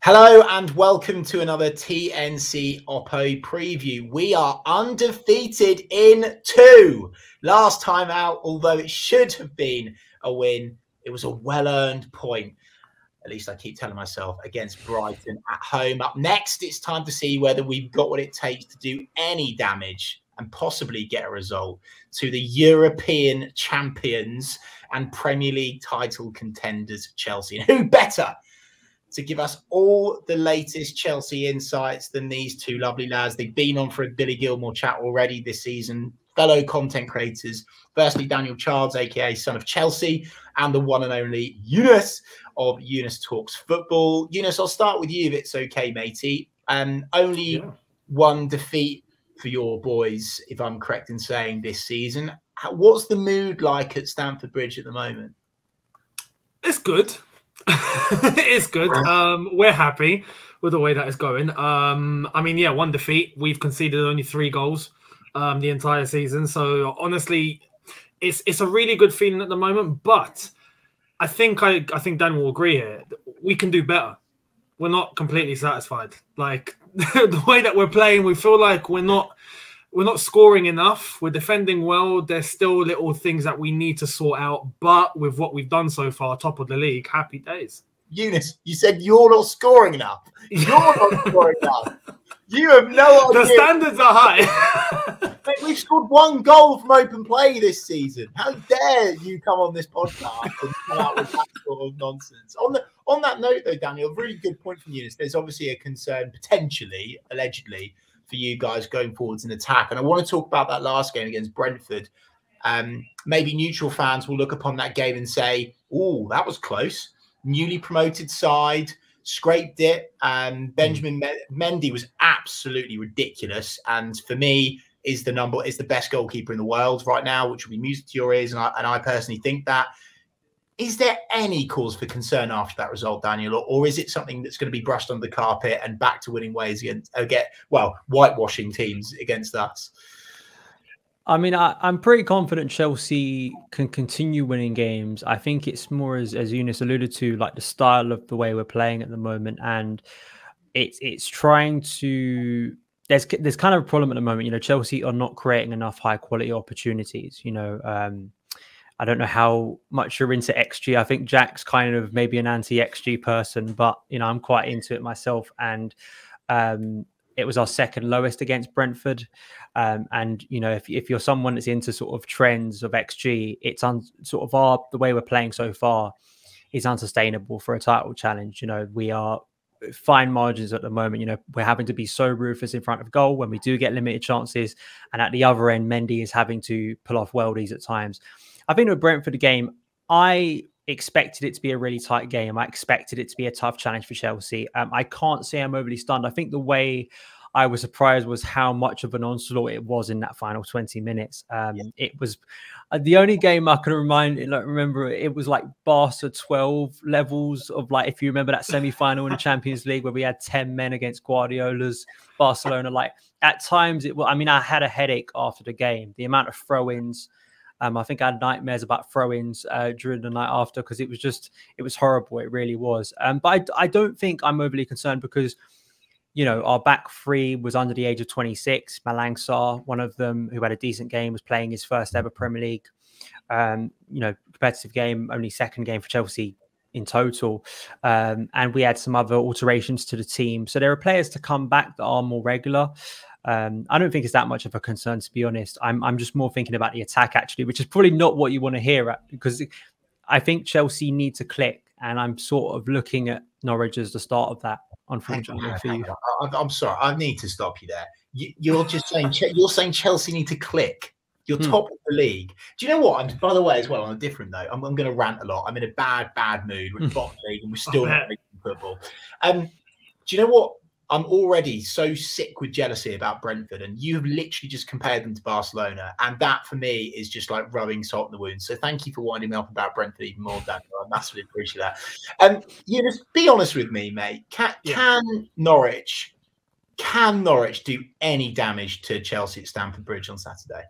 Hello and welcome to another TNC Oppo preview. We are undefeated in 2. Last time out, although it should have been a win, it was a well-earned point. At least I keep telling myself, against Brighton at home. Up next, it's time to see whether we've got what it takes to do any damage and possibly get a result to the European champions and Premier League title contenders, Chelsea. And who better to give us all the latest Chelsea insights than these two lovely lads? They've been on for a Billy Gilmore chat already this season. Fellow content creators. Firstly, Daniel Childs, aka Son of Chelsea, and the one and only Younes of Younes Talks Football. Younes, I'll start with you if it's okay, matey. Only one defeat for your boys, if I'm correct in saying, this season. What's the mood like at Stamford Bridge at the moment? It's good. It's good. We're happy with the way that it's going. I mean, yeah, one defeat. We've conceded only 3 goals the entire season. So honestly, it's a really good feeling at the moment. But I think Dan will agree here. We can do better. We're not completely satisfied. Like the way that we're playing, we feel like we're not scoring enough. We're defending well. There's still little things that we need to sort out. But with what we've done so far, top of the league, happy days. Younes, you said you're not scoring enough. You're not scoring enough. You have no idea. The standards are high. Mate, we've scored 1 goal from open play this season. How dare you come on this podcast and come out with that sort of nonsense? On that note, though, Daniel, a really good point from Younes. There's obviously a concern, potentially, allegedly, for you guys going forwards in attack. And I want to talk about that last game against Brentford. Maybe neutral fans will look upon that game and say, oh, that was close. Newly promoted side, scraped it. Benjamin Mendy was absolutely ridiculous. And for me, is the best goalkeeper in the world right now, which will be music to your ears. And I personally think that. Is there any cause for concern after that result, Daniel, or is it something that's going to be brushed under the carpet and back to winning ways against, whitewashing teams against us? I mean, I'm pretty confident Chelsea can continue winning games. I think it's more, as Younes alluded to, like the style of the way we're playing at the moment, and it's trying to. There's kind of a problem at the moment. You know, Chelsea are not creating enough high quality opportunities. You know. I don't know how much you're into XG. I think Jack's kind of maybe an anti-XG person, but, you know, I'm quite into it myself. And it was our second lowest against Brentford. And, you know, if you're someone that's into sort of trends of XG, it's the way we're playing so far is unsustainable for a title challenge. You know, we are fine margins at the moment. You know, we're having to be so ruthless in front of goal when we do get limited chances. And at the other end, Mendy is having to pull off worldies at times. I think with Brentford game, I expected it to be a really tight game. I expected it to be a tough challenge for Chelsea. I can't say I'm overly stunned. I think the way I was surprised was how much of an onslaught it was in that final 20 minutes. It was the only game I can remember. It was like Barca 12 levels of, like, if you remember that semi-final in the Champions League where we had 10 men against Guardiola's Barcelona. Like, at times I mean, I had a headache after the game. The amount of throw-ins. I think I had nightmares about throw-ins during the night after, because it was horrible. It really was. But I don't think I'm overly concerned because, you know, our back 3 was under the age of 26. Malang Sarr, one of them who had a decent game, was playing his first ever Premier League. You know, competitive game, only second game for Chelsea in total. And we had some other alterations to the team. So there are players to come back that are more regular. I don't think it's that much of a concern, to be honest. I'm just more thinking about the attack, actually, which is probably not what you want to hear, because I think Chelsea need to click, and I'm sort of looking at Norwich as the start of that, unfortunately for you. I'm sorry, I need to stop you there. You're just saying Chelsea need to click. You're top of the league. Do you know what? By the way, as well, on a different note, I'm going to rant a lot. I'm in a bad mood. We're in the bottom league, and we're still not making football. Do you know what? I'm already so sick with jealousy about Brentford, and you have literally just compared them to Barcelona, and that for me is just like rubbing salt in the wound. So thank you for winding me up about Brentford even more, Daniel. I massively appreciate that. You just be honest with me, mate. Can Norwich do any damage to Chelsea at Stamford Bridge on Saturday?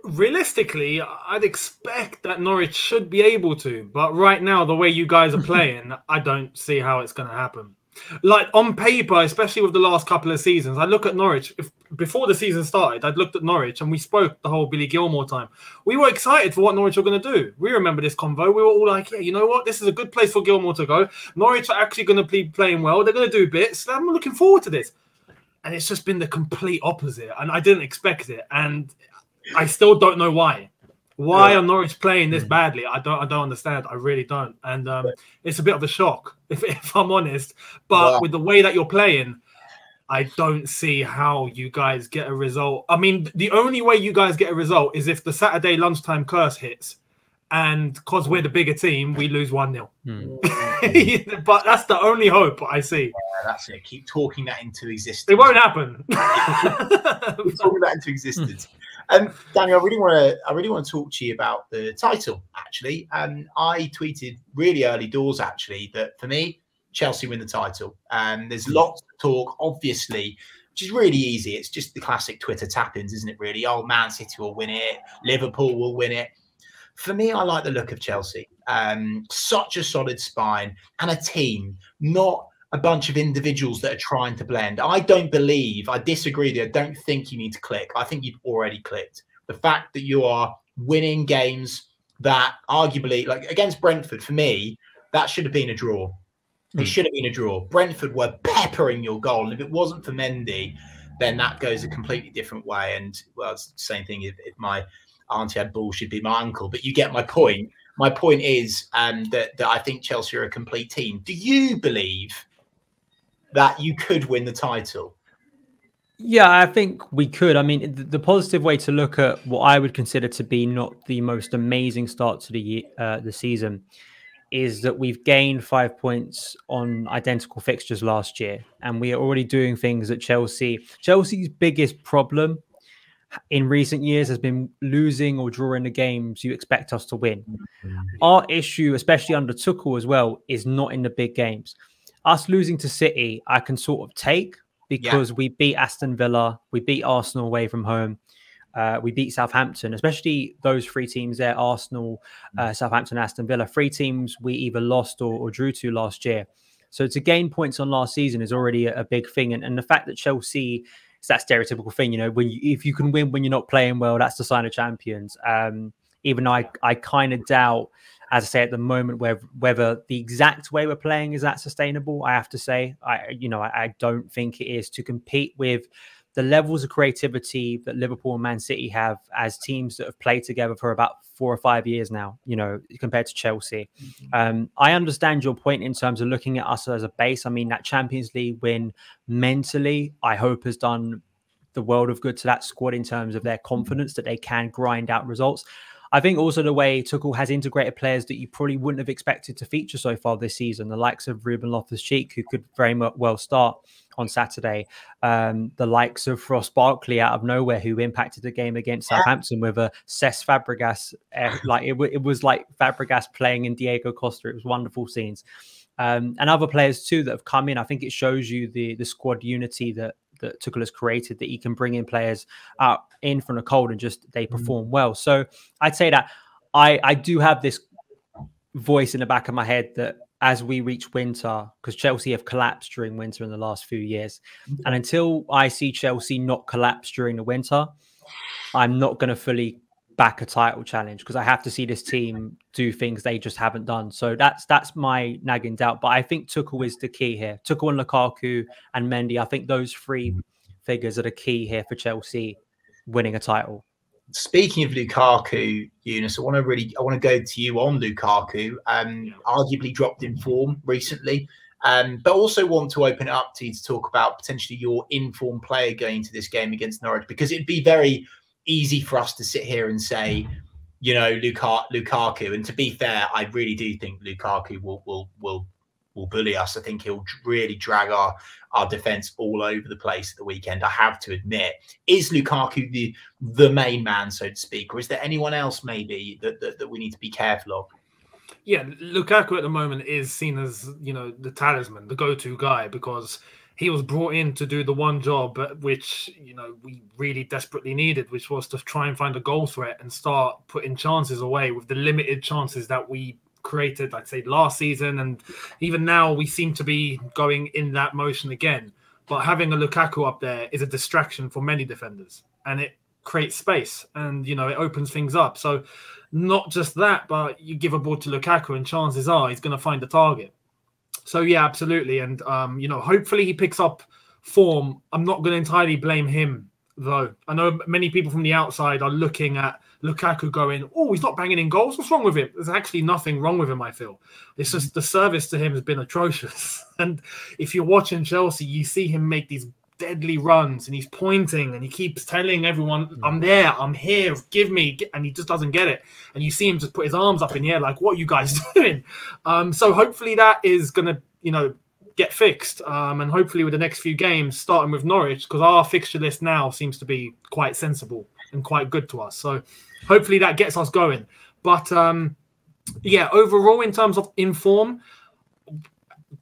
Realistically, I'd expect that Norwich should be able to, but right now, the way you guys are playing, I don't see how it's going to happen. Like on paper, especially with the last couple of seasons, I look at Norwich. Before the season started, I'd looked at Norwich and we spoke the whole Billy Gilmore time. We were excited for what Norwich were going to do. We remember this convo. We were all like, yeah, you know what? This is a good place for Gilmore to go. Norwich are actually going to be playing well. They're going to do bits. I'm looking forward to this. And it's just been the complete opposite. And I didn't expect it. And I still don't know why. Why are Norwich playing this badly? I don't understand. I really don't. And it's a bit of a shock, if I'm honest. But with the way that you're playing, I don't see how you guys get a result. I mean, the only way you guys get a result is if the Saturday lunchtime curse hits. And because we're the bigger team, we lose 1-0. But that's the only hope I see. Yeah, that's it. Keep talking that into existence. It won't happen. Keep talking that into existence. Daniel, I really want to talk to you about the title, actually. I tweeted really early doors, actually, that for me, Chelsea win the title. There's lots of talk, obviously, which is really easy. It's just the classic Twitter tap-ins, isn't it, really? Oh, Man City will win it. Liverpool will win it. For me, I like the look of Chelsea. Such a solid spine and a team, not a bunch of individuals that are trying to blend. I disagree with you. I don't think you need to click. I think you've already clicked. The fact that you are winning games that arguably, like against Brentford, for me, that should have been a draw. It should have been a draw. Brentford were peppering your goal. And if it wasn't for Mendy, then that goes a completely different way. And, well, it's the same thing if my auntie had balls, she'd be my uncle. But you get my point. My point is that I think Chelsea are a complete team. Do you believe that you could win the title? Yeah, I think we could. I mean, the positive way to look at what I would consider to be not the most amazing start to the season is that we've gained 5 points on identical fixtures last year, and we are already doing things at Chelsea. Chelsea's biggest problem in recent years has been losing or drawing the games you expect us to win. Our issue, especially under Tuchel as well, is not in the big games. Us losing to City, I can sort of take because we beat Aston Villa, we beat Arsenal away from home, we beat Southampton, especially those three teams there, Arsenal, Southampton, Aston Villa, three teams we either lost or drew to last year. So to gain points on last season is already a big thing. And the fact that Chelsea, it's that stereotypical thing, you know, if you can win when you're not playing well, that's the sign of champions. Even though I kind of doubt, as I say at the moment, whether the exact way we're playing is that sustainable. I have to say, I don't think it is to compete with the levels of creativity that Liverpool and Man City have as teams that have played together for about 4 or 5 years now, you know, compared to Chelsea. I understand your point in terms of looking at us as a base. I mean, that Champions League win mentally, I hope has done the world of good to that squad in terms of their confidence that they can grind out results. I think also the way Tuchel has integrated players that you probably wouldn't have expected to feature so far this season, the likes of Ruben Loftus-Cheek, who could very well start on Saturday, the likes of Ross Barkley out of nowhere, who impacted the game against Southampton with a Cesc Fabregas. It was like Fabregas playing in Diego Costa. It was wonderful scenes. And other players too that have come in. I think it shows you the squad unity that Tuchel has created, that he can bring in players out in from the cold and just they perform well. So I'd say that I do have this voice in the back of my head that as we reach winter, because Chelsea have collapsed during winter in the last few years, and until I see Chelsea not collapse during the winter, I'm not going to fully back a title challenge, because I have to see this team do things they just haven't done. So that's my nagging doubt. But I think Tuchel is the key here. Tuchel and Lukaku and Mendy, I think those three figures are the key here for Chelsea winning a title. Speaking of Lukaku, Younes, I want to go to you on Lukaku. Arguably dropped in form recently, but also want to open it up to you to talk about potentially your informed player going to this game against Norwich, because it'd be very easy for us to sit here and say, you know, Lukaku. And to be fair, I really do think Lukaku will bully us. I think he'll really drag our defence all over the place at the weekend. I have to admit, is Lukaku the main man, so to speak, or is there anyone else maybe that we need to be careful of? Yeah, Lukaku at the moment is seen as, you know, the talisman, the go-to guy, because he was brought in to do the one job which, you know, we really desperately needed, which was to try and find a goal threat and start putting chances away with the limited chances that we created, I'd say, last season. And even now we seem to be going in that motion again. But having a Lukaku up there is a distraction for many defenders, and it creates space, and, you know, it opens things up. So not just that, but you give a ball to Lukaku and chances are he's going to find the target. So, yeah, absolutely. And, you know, hopefully he picks up form. I'm not going to entirely blame him, though. I know many people from the outside are looking at Lukaku going, oh, he's not banging in goals. What's wrong with him? There's actually nothing wrong with him, I feel. It's just the service to him has been atrocious. And if you're watching Chelsea, you see him make these deadly runs, and he's pointing and he keeps telling everyone, I'm there, I'm here, give me, and he just doesn't get it. And you see him just put his arms up in the air like, what are you guys doing? So hopefully that is going to, you know, get fixed, and hopefully with the next few games, starting with Norwich, because our fixture list now seems to be quite sensible and quite good to us. So hopefully that gets us going. But yeah, overall in terms of inform,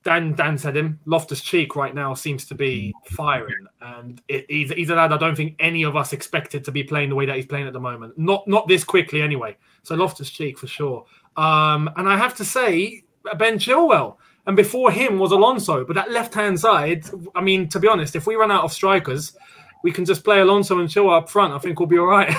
Dan said him, Loftus-Cheek right now seems to be firing, and he's a lad I don't think any of us expected to be playing the way that he's playing at the moment. Not this quickly anyway. So Loftus-Cheek for sure. And I have to say, Ben Chilwell, and before him was Alonso. But that left-hand side, I mean, to be honest, if we run out of strikers, we can just play Alonso and Chilwell up front. I think we'll be all right.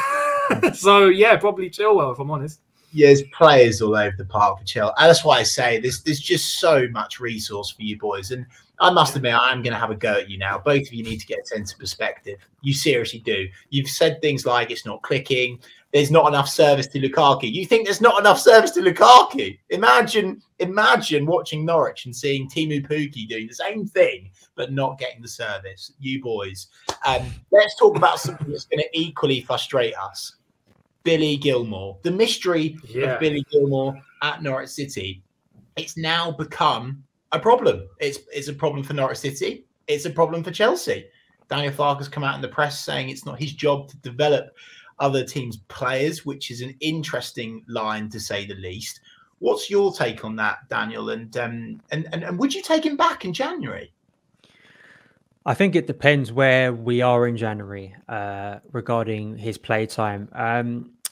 So yeah, probably Chilwell, if I'm honest. Yeah, there's players all over the park for Chelsea. And that's why I say there's just so much resource for you boys. And I must admit, I'm going to have a go at you now. Both of you need to get a sense of perspective. You seriously do. You've said things like it's not clicking. There's not enough service to Lukaku. You think there's not enough service to Lukaku? Imagine watching Norwich and seeing Timu Pukki doing the same thing, but not getting the service. You boys. Let's talk about something that's going to equally frustrate us. Billy Gilmour, the mystery of Billy Gilmour at Norwich City. It's now become a problem. It's a problem for Norwich City. It's a problem for Chelsea. Daniel Farke's come out in the press saying it's not his job to develop other teams' players, which is an interesting line to say the least. What's your take on that, Daniel? And would you take him back in January? I think it depends where we are in January regarding his playtime.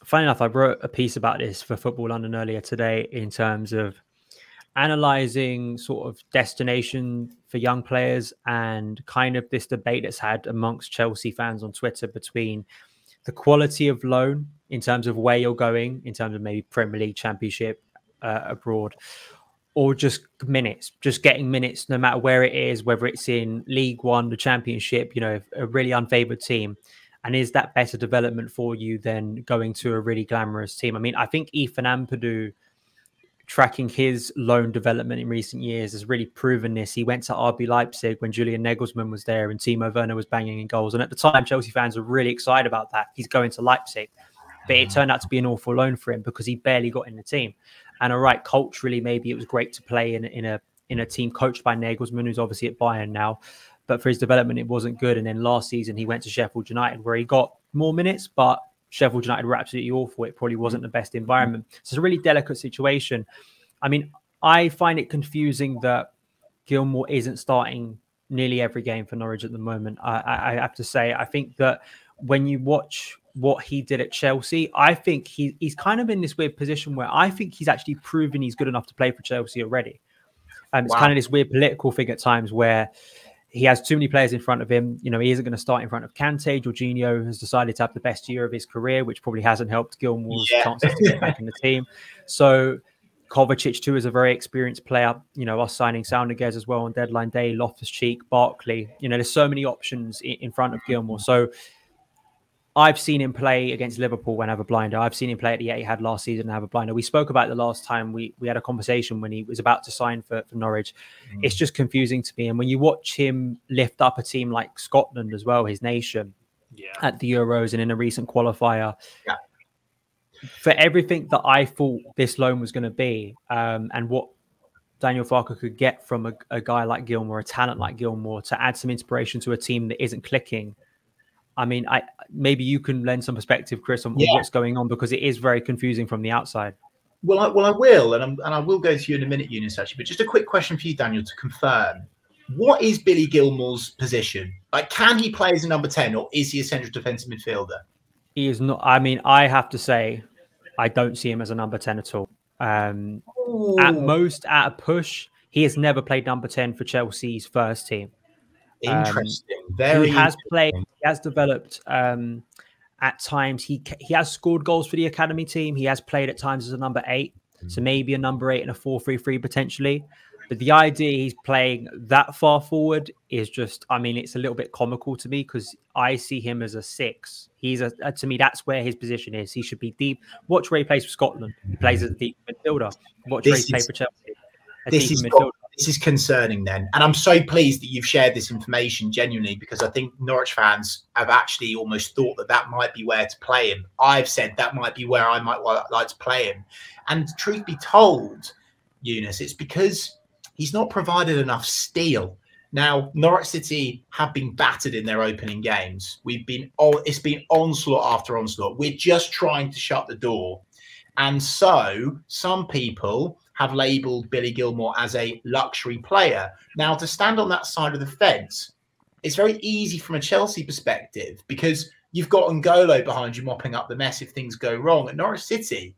Funny enough, I wrote a piece about this for Football London earlier today in terms of analysing sort of destination for young players and kind of this debate that's had amongst Chelsea fans on Twitter between the quality of loan in terms of where you're going, in terms of maybe Premier League, Championship, abroad, or just minutes, just getting minutes no matter where it is, whether it's in League One, the Championship, you know, a really unfavoured team. And is that better development for you than going to a really glamorous team? I mean, I think Ethan Ampadu, tracking his loan development in recent years, has really proven this. He went to RB Leipzig when Julian Nagelsmann was there and Timo Werner was banging in goals. And at the time, Chelsea fans were really excited about that. He's going to Leipzig. But it turned out to be an awful loan for him because he barely got in the team. And all right, culturally, maybe it was great to play in a team coached by Nagelsmann, who's obviously at Bayern now. But for his development, it wasn't good. And then last season, he went to Sheffield United, where he got more minutes, but Sheffield United were absolutely awful. It probably wasn't the best environment. So it's a really delicate situation. I mean, I find it confusing that Gilmour isn't starting nearly every game for Norwich at the moment. I have to say, I think that when you watch what he did at Chelsea, I think he's kind of in this weird position where I think he's actually proven he's good enough to play for Chelsea already. It's kind of this weird political thing at times where he has too many players in front of him. You know, he isn't going to start in front of Kante. Jorginho has decided to have the best year of his career, which probably hasn't helped Gilmour's chances to get back in the team. So Kovacic too is a very experienced player. You know, us signing Soundagez as well on deadline day, Loftus-Cheek, Barkley. You know, there's so many options in front of Gilmour. So I've seen him play against Liverpool and have a blinder. I've seen him play at the Etihad last season and have a blinder. We spoke about it the last time we had a conversation when he was about to sign for Norwich. It's just confusing to me. And when you watch him lift up a team like Scotland as well, his nation, at the Euros and in a recent qualifier, for everything that I thought this loan was going to be, and what Daniel Farke could get from a guy like Gilmour, a talent like Gilmour, to add some inspiration to a team that isn't clicking. I mean, maybe you can lend some perspective, Chris, on what's going on, because it is very confusing from the outside. Well, I will, and I will go to you in a minute, Younes, actually. But just a quick question for you, Daniel, to confirm: what is Billy Gilmour's position? Like, can he play as a number 10 or is he a central defensive midfielder? He is not. I mean, I have to say, I don't see him as a number 10 at all. At most, at a push, he has never played number 10 for Chelsea's first team. Interesting. Very he has played, he has developed at times. He has scored goals for the academy team. He has played at times as a number 8. So maybe a number 8 and a 4-3-3 potentially. But the idea he's playing that far forward is just, I mean, it's a little bit comical to me because I see him as a 6. He's to me, that's where his position is. He should be deep. Watch where he plays for Scotland. He plays as a deep midfielder. Watch where he's played for Chelsea. This is concerning then. And I'm so pleased that you've shared this information genuinely, because I think Norwich fans have actually almost thought that might be where to play him. I've said that might be where I might like to play him. And truth be told, Younes, it's because he's not provided enough steel. Now, Norwich City have been battered in their opening games. It's been onslaught after onslaught. We're just trying to shut the door. And so some people have labelled Billy Gilmour as a luxury player. Now, to stand on that side of the fence, it's very easy from a Chelsea perspective because you've got N'Golo behind you mopping up the mess if things go wrong. At Norwich City,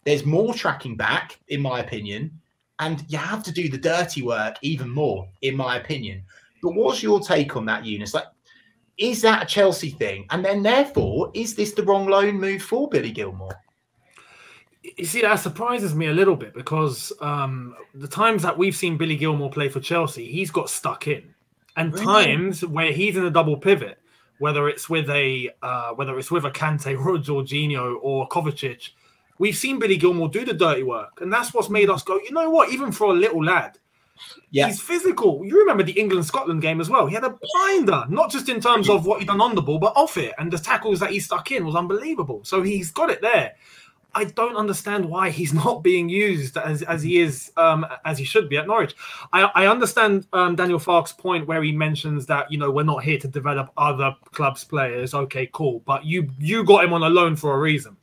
there's more tracking back, in my opinion, and you have to do the dirty work even more, in my opinion. But what's your take on that, Younes? Like, is that a Chelsea thing? And then, therefore, is this the wrong loan move for Billy Gilmour? You see, that surprises me a little bit because the times that we've seen Billy Gilmour play for Chelsea, he's got stuck in. And times where he's in a double pivot, whether it's with a Kante or a Jorginho or Kovacic, we've seen Billy Gilmour do the dirty work. And that's what's made us go, you know what, even for a little lad, he's physical. You remember the England-Scotland game as well. He had a blinder, not just in terms of what he done on the ball, but off it. And the tackles that he stuck in was unbelievable. So he's got it there. I don't understand why he's not being used as he is, as he should be at Norwich. I understand Daniel Farke's point where he mentions that, you know, we're not here to develop other clubs' players. Okay, cool. But you got him on a loan for a reason.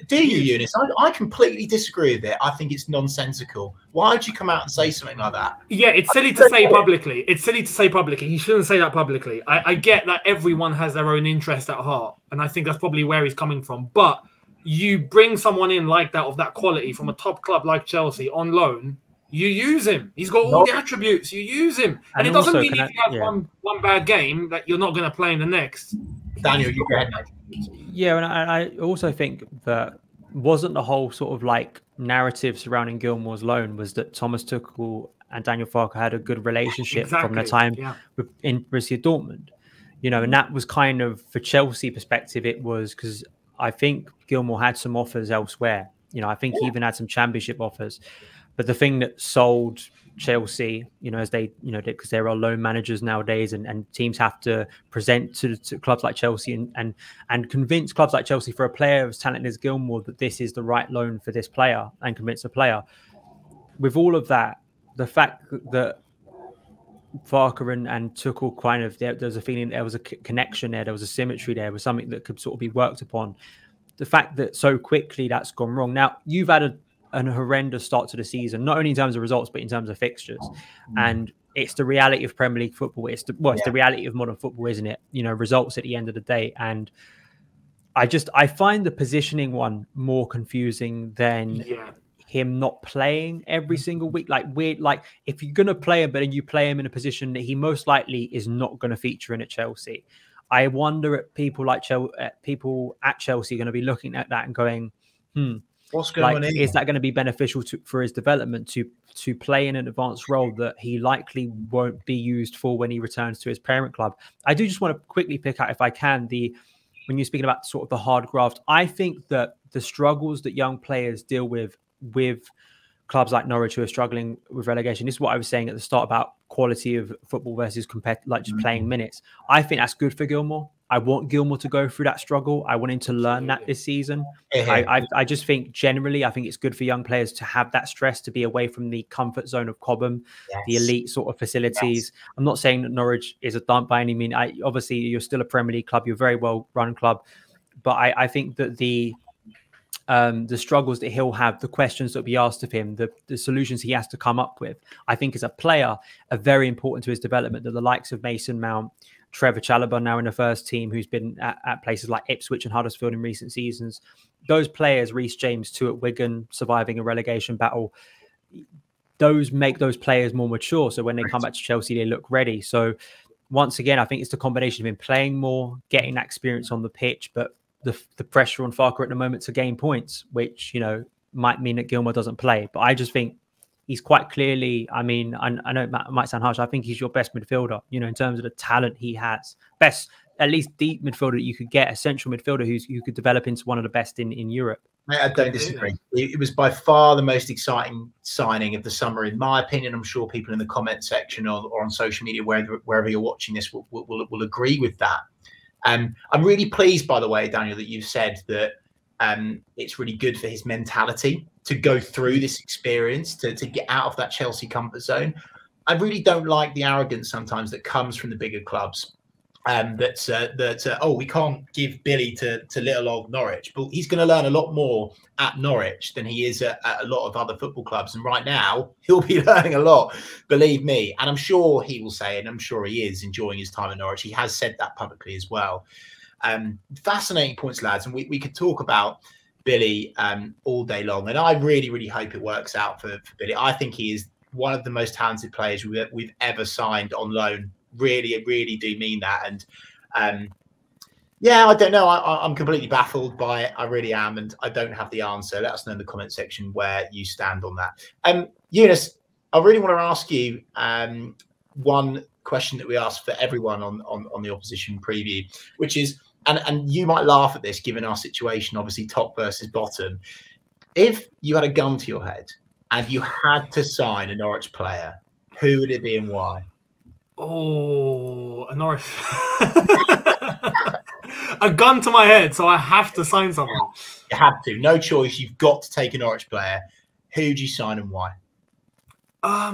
Do you, Younes? I completely disagree with it. I think it's nonsensical. Why would you come out and say something like that? Yeah, it's silly to say publicly. It's silly to say publicly. He shouldn't say that publicly. I get that everyone has their own interest at heart, and I think that's probably where he's coming from. But you bring someone in like that, of that quality, from a top club like Chelsea on loan, you use him. He's got all the attributes. You use him. And it doesn't mean if you have one bad game that you're not going to play in the next. Daniel, you go ahead. Yeah, and I also think that wasn't the whole sort of like narrative surrounding Gilmour's loan was that Thomas Tuchel and Daniel Farke had a good relationship from the time in Borussia Dortmund. You know, and that was kind of, for Chelsea perspective, it was because I think Gilmour had some offers elsewhere. You know, I think he even had some championship offers. But the thing that sold Chelsea, you know, as they, you know, because there are loan managers nowadays, and teams have to present to clubs like Chelsea and convince clubs like Chelsea for a player as talented as Gilmour that this is the right loan for this player, and convince a player. With all of that, the fact that Farke and Tuchel kind of, there's a feeling there was a connection there was a symmetry there, was something that could sort of be worked upon. The fact that so quickly that's gone wrong. Now, you've had a horrendous start to the season, not only in terms of results, but in terms of fixtures. And it's the reality of Premier League football. It's the reality of modern football, isn't it? You know, results at the end of the day. And I find the positioning one more confusing than him not playing every single week. Like, weird, like if you're going to play him, but then you play him in a position that he most likely is not going to feature in at Chelsea. I wonder if people like people at Chelsea are going to be looking at that and going, what's going on? Is that going to be beneficial for his development to play in an advanced role that he likely won't be used for when he returns to his parent club? I do just want to quickly pick out, if I can, when you're speaking about sort of the hard graft, I think that the struggles that young players deal with clubs like Norwich who are struggling with relegation, this is what I was saying at the start about quality of football versus just playing minutes. I think that's good for Gilmour. I want Gilmour to go through that struggle. I want him to learn that this season. I just think generally, I think it's good for young players to have that stress, to be away from the comfort zone of Cobham, the elite sort of facilities. I'm not saying that Norwich is a dump by any means. Obviously, you're still a Premier League club. You're a very well-run club. But I think that the the struggles that he'll have, the questions that will be asked of him, the solutions he has to come up with, I think as a player are very important to his development. That the likes of Mason Mount, Trevor Chalobah now in the first team, who's been at places like Ipswich and Huddersfield in recent seasons, those players, Reece James too at Wigan, surviving a relegation battle, those make those players more mature. So when they come back to Chelsea, they look ready. So once again, I think it's the combination of him playing more, getting that experience on the pitch, but the pressure on Farke at the moment to gain points, which, might mean that Gilmour doesn't play. But I just think he's quite clearly, I mean, I know it might sound harsh, I think he's your best midfielder, in terms of the talent he has. Best, at least deep midfielder that you could get, a central midfielder who could develop into one of the best in Europe. I don't disagree. It was by far the most exciting signing of the summer, in my opinion. I'm sure people in the comment section or on social media, wherever you're watching this, will agree with that. I'm really pleased, by the way, Daniel, that you've said that it's really good for his mentality to go through this experience, to get out of that Chelsea comfort zone. I really don't like the arrogance sometimes that comes from the bigger clubs. We can't give Billy to little old Norwich, but he's going to learn a lot more at Norwich than he is at a lot of other football clubs. And right now, he'll be learning a lot, believe me. And I'm sure he will say, and I'm sure he is enjoying his time at Norwich. He has said that publicly as well. Fascinating points, lads. And we could talk about Billy all day long. And I really, really hope it works out for Billy. I think he is one of the most talented players we've ever signed on loan. Really, really do mean that. And I don't know. I'm completely baffled by it. I really am. And I don't have the answer. Let us know in the comment section where you stand on that. Younes, I really want to ask you one question that we asked for everyone on the opposition preview, which is, and you might laugh at this given our situation, obviously top versus bottom. If you had a gun to your head and you had to sign a Norwich player, who would it be and why? Oh, a Norwich. A gun to my head, so I have to sign someone. You have to. No choice. You've got to take a Norwich player. Who'd you sign and why? I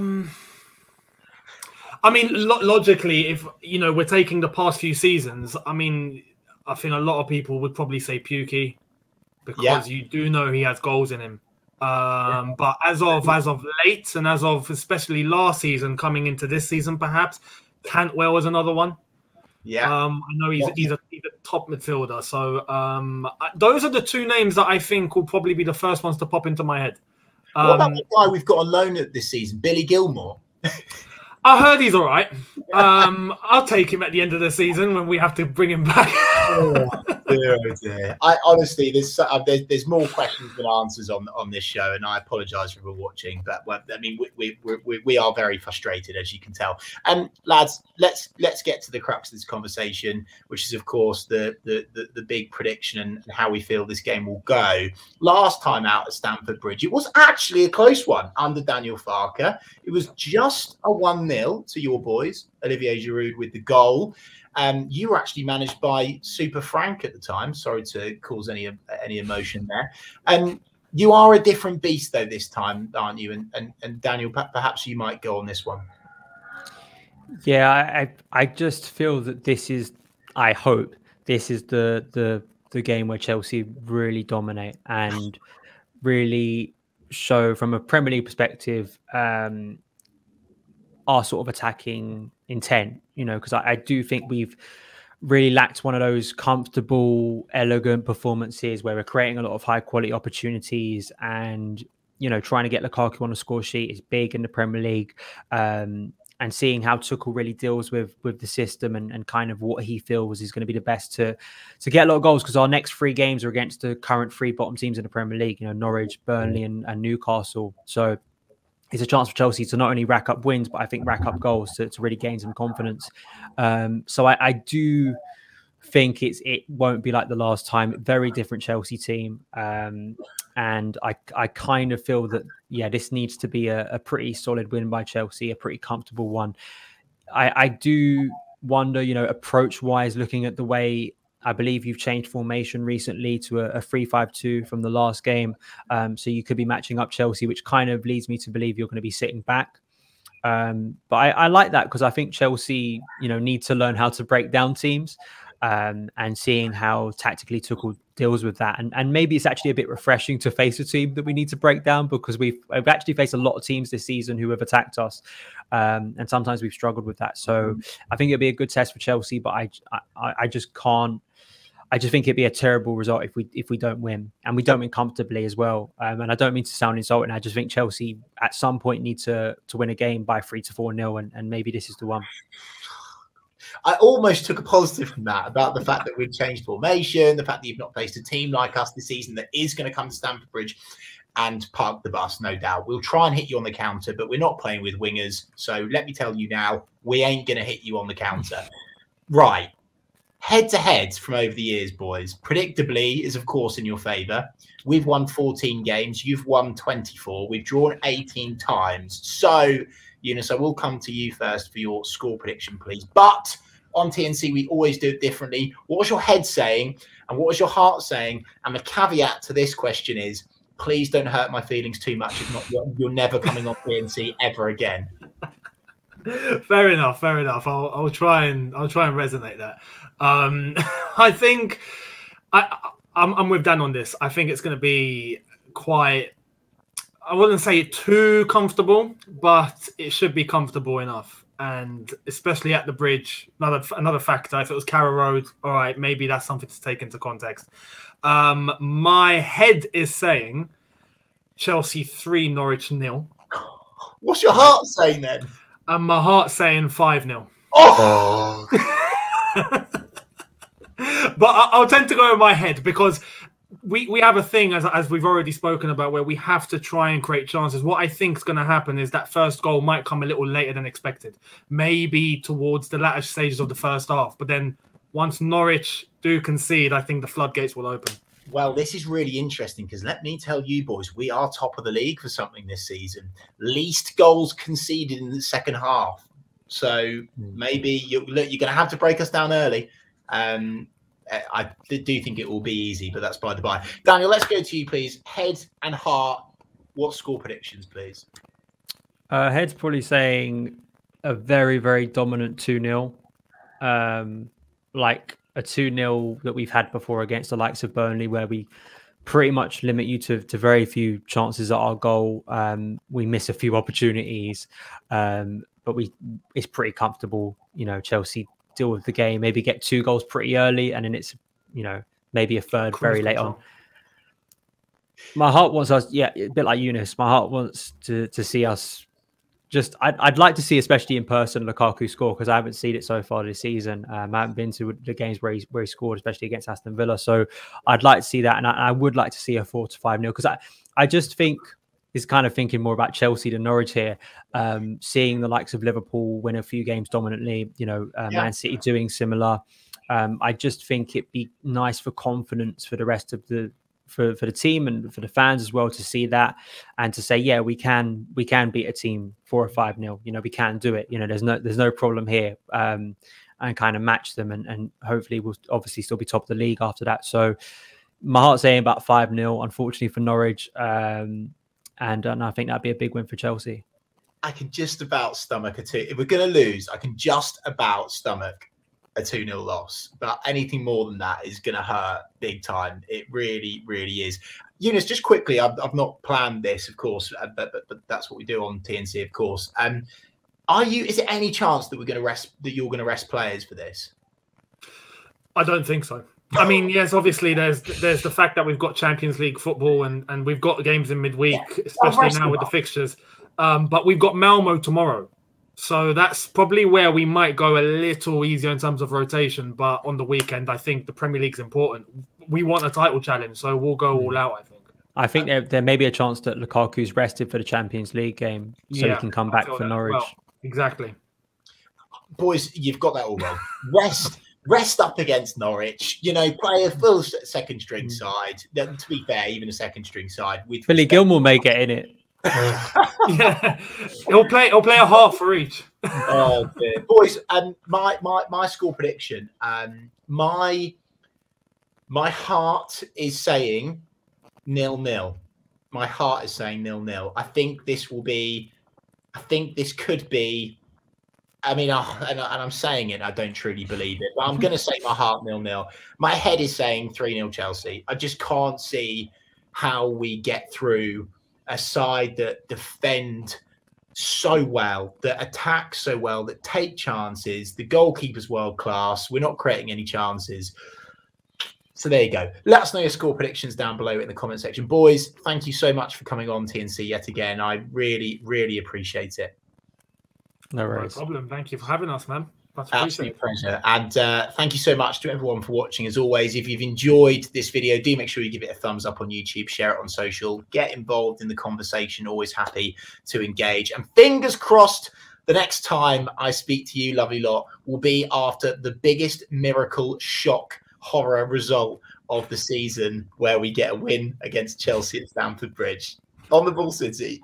mean, logically, if, we're taking the past few seasons, I mean, I think a lot of people would probably say Pukki because you do know he has goals in him. But as of late, and as of especially last season, coming into this season, perhaps Cantwell is another one. Yeah, I know he's a top midfielder. So those are the two names that I think will probably be the first ones to pop into my head. What about the guy we've got on loan at this season, Billy Gilmour? I heard he's all right. I'll take him at the end of the season when we have to bring him back. Dear. I honestly, there's more questions than answers on this show, and I apologise for watching. But I mean, we are very frustrated, as you can tell. And lads, let's get to the crux of this conversation, which is, of course, the big prediction and how we feel this game will go. Last time out at Stamford Bridge, it was actually a close one under Daniel Farke. It was just a 1-0 to your boys, Olivier Giroud with the goal. You were actually managed by Super Frank at the time. Sorry to cause any emotion there. You are a different beast, though, this time, aren't you? And Daniel, perhaps you might go on this one. Yeah, I just feel that this is, I hope, this is the game where Chelsea really dominate and really show, from a Premier League perspective, our sort of attacking intent, because I do think we've really lacked one of those comfortable, elegant performances where we're creating a lot of high quality opportunities and, trying to get Lukaku on the score sheet is big in the Premier League. And seeing how Tuchel really deals with the system and kind of what he feels is going to be the best to get a lot of goals, because our next 3 games are against the current 3 bottom teams in the Premier League, Norwich, Burnley and Newcastle. So it's a chance for Chelsea to not only rack up wins, but I think rack up goals to really gain some confidence. So I do think it won't be like the last time. Very different Chelsea team. And I kind of feel that, this needs to be a pretty solid win by Chelsea, a pretty comfortable one. I do wonder, approach-wise, looking at the way I believe you've changed formation recently to a 3-5-2 from the last game. So you could be matching up Chelsea, which kind of leads me to believe you're going to be sitting back. But I like that, because I think Chelsea, need to learn how to break down teams. and seeing how tactically Tuchel deals with that. And maybe it's actually a bit refreshing to face a team that we need to break down, because we've actually faced a lot of teams this season who have attacked us, and sometimes we've struggled with that. So I think it'll be a good test for Chelsea, but I just can't. I just think it'd be a terrible result if we don't win, and we don't win comfortably as well. And I don't mean to sound insulting. I just think Chelsea at some point need to win a game by 3 to 4-0, and maybe this is the one. I almost took a positive from that, about the fact that we've changed formation, the fact that you've not faced a team like us this season that is going to come to Stamford Bridge and park the bus, no doubt. We'll try and hit you on the counter, but we're not playing with wingers. So let me tell you now, we ain't going to hit you on the counter. Right. Head-to-heads from over the years, boys, predictably is, of course, in your favour. We've won 14 games. You've won 24. We've drawn 18 times. So, Younes, I will come to you first for your score prediction, please. But on TNC, we always do it differently. What was your head saying? And what was your heart saying? And the caveat to this question is, please don't hurt my feelings too much. If not, you're never coming on TNC ever again. Fair enough. Fair enough. I'll try and resonate that. I think I'm with Dan on this. I think it's going to be quite, I wouldn't say too comfortable, but it should be comfortable enough. And especially at the Bridge, another factor. If it was Carrow Road, all right, maybe that's something to take into context. My head is saying Chelsea 3, Norwich 0. What's your heart saying then? And my heart saying 5-0. Oh. But I'll tend to go in my head, because we have a thing, as we've already spoken about, where we have to try and create chances. What I think is going to happen is that first goal might come a little later than expected, maybe towards the latter stages of the first half. But then once Norwich do concede, I think the floodgates will open. Well, this is really interesting, because let me tell you, boys, we are top of the league for something this season. Least goals conceded in the second half. So maybe you're going to have to break us down early. I do think it will be easy, but that's by the by. Daniel, let's go to you, please. Head and heart. What score predictions, please? Head's probably saying a very, very dominant 2-0. Like a 2-0 that we've had before against the likes of Burnley, where we pretty much limit you to very few chances at our goal. We miss a few opportunities, but it's pretty comfortable. Chelsea deal with the game, maybe get 2 goals pretty early, and then it's maybe a third very late on. My heart wants us, a bit like Younes. My heart wants to see us. I'd like to see, especially in person, Lukaku score, because I haven't seen it so far this season. I haven't been to the games where he scored, especially against Aston Villa. So I'd like to see that, and I would like to see a 4 to 5-0, because I just think is kind of thinking more about Chelsea than Norwich here. Seeing the likes of Liverpool win a few games dominantly, Man City doing similar. I just think it'd be nice for confidence for the rest of for the team and for the fans as well, to see that and to say, we can beat a team 4 or 5-0. We can do it. There's no problem here, and kind of match them, and hopefully we'll obviously still be top of the league after that. So my heart's saying about 5-0, unfortunately for Norwich. And I think that'd be a big win for Chelsea. I can just about stomach a 2. If we're going to lose, I can just about stomach a 2-0 loss. But anything more than that is going to hurt big time. It really, really is. Younes, just quickly, I've not planned this, of course, but that's what we do on TNC, of course. Is there any chance that you're going to rest players for this? I don't think so. I mean, yes, obviously there's the fact that we've got Champions League football and we've got games in midweek, especially now with the fixtures. But we've got Malmo tomorrow. So that's probably where we might go a little easier in terms of rotation. But on the weekend, I think the Premier League's important. We want a title challenge, so we'll go all out, I think. I think there may be a chance that Lukaku's rested for the Champions League game, so he can come back for Norwich. Well, exactly. Boys, you've got that all wrong. Rest up against Norwich, play a full second string side. To be fair, even a second string side. Billy Gilmour may get in it. Yeah, he'll play a half for each. Oh dear. Boys, my score prediction. My heart is saying 0-0. My heart is saying 0-0. I think this could be I mean, and I'm saying it, I don't truly believe it, but I'm going to say my heart 0-0. My head is saying 3-0 Chelsea. I just can't see how we get through a side that defend so well, that attack so well, that take chances. The goalkeeper's world class. We're not creating any chances. So there you go. Let us know your score predictions down below in the comment section. Boys, thank you so much for coming on TNC yet again. I really, really appreciate it. No worries. No problem. Thank you for having us, man. That's Absolute pleasure. And thank you so much to everyone for watching. As always, if you've enjoyed this video, do make sure you give it a thumbs up on YouTube, share it on social, get involved in the conversation. Always happy to engage. And fingers crossed, the next time I speak to you, lovely lot, will be after the biggest miracle, shock, horror result of the season, where we get a win against Chelsea at Stamford Bridge. On the ball, City.